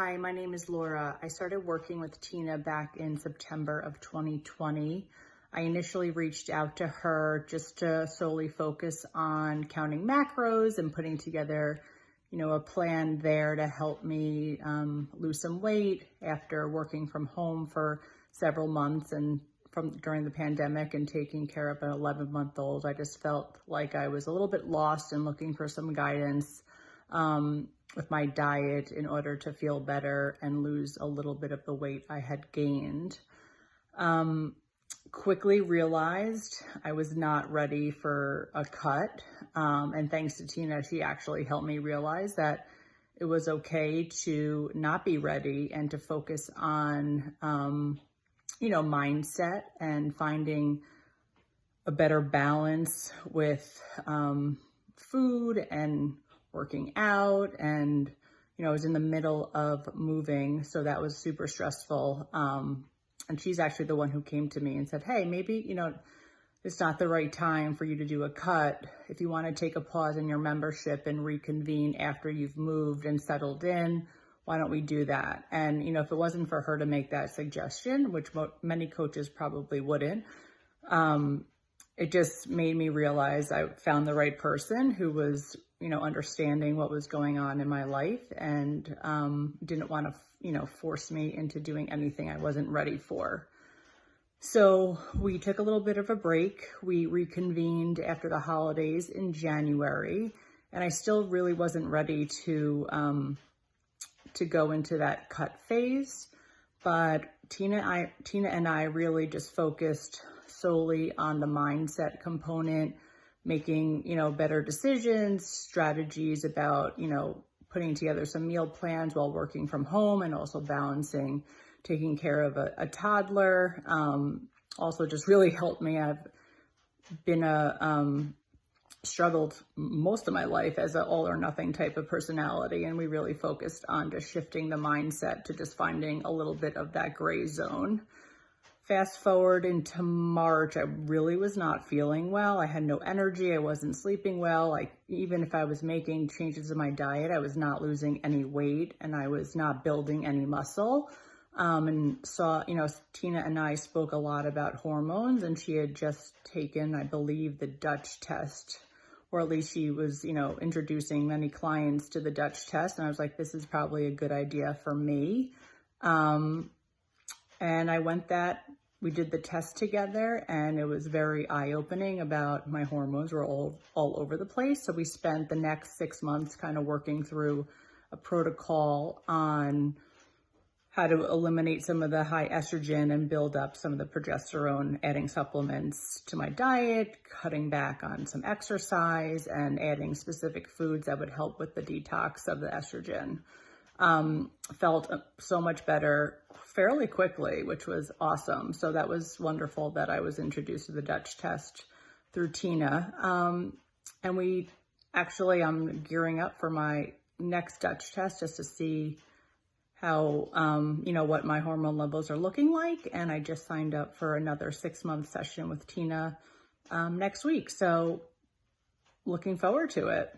Hi, my name is Laura. I started working with Tina back in September of 2020. I initially reached out to her just to solely focus on counting macros and putting together, a plan there to help me lose some weight after working from home for several months and during the pandemic and taking care of an 11-month-old. I just felt like I was a little bit lost and looking for some guidance with my diet in order to feel better and lose a little bit of the weight I had gained. Quickly realized I was not ready for a cut. And thanks to Tina, she actually helped me realize that it was okay to not be ready and to focus on, mindset and finding a better balance with food and working out. And, I was in the middle of moving, so that was super stressful. And she's actually the one who came to me and said, hey, maybe, it's not the right time for you to do a cut. If you want to take a pause in your membership and reconvene after you've moved and settled in, why don't we do that? And, if it wasn't for her to make that suggestion, which many coaches probably wouldn't, it just made me realize I found the right person who was, understanding what was going on in my life and didn't want to, force me into doing anything I wasn't ready for. So we took a little bit of a break. We reconvened after the holidays in January, and I still really wasn't ready to go into that cut phase. But Tina and I really just focused solely on the mindset component, making, better decisions, strategies about, putting together some meal plans while working from home and also balancing taking care of a toddler. Also just really helped me. I've been struggled most of my life as an all or nothing type of personality. And we really focused on just shifting the mindset to just finding a little bit of that gray zone. Fast forward into March, I really was not feeling well. I had no energy. I wasn't sleeping well. Even if I was making changes in my diet, I was not losing any weight and I was not building any muscle. And saw, Tina and I spoke a lot about hormones, and she had just taken, I believe, the Dutch test, or at least she was, introducing many clients to the Dutch test. And I was like, this is probably a good idea for me. And we did the test together, and it was very eye-opening about my hormones were all over the place. So we spent the next 6 months kind of working through a protocol on how to eliminate some of the high estrogen and build up some of the progesterone, adding supplements to my diet, cutting back on some exercise, and adding specific foods that would help with the detox of the estrogen. Felt so much better fairly quickly, which was awesome. So that was wonderful that I was introduced to the Dutch test through Tina. And I'm gearing up for my next Dutch test just to see how, what my hormone levels are looking like. And I just signed up for another 6-month session with Tina next week. So looking forward to it.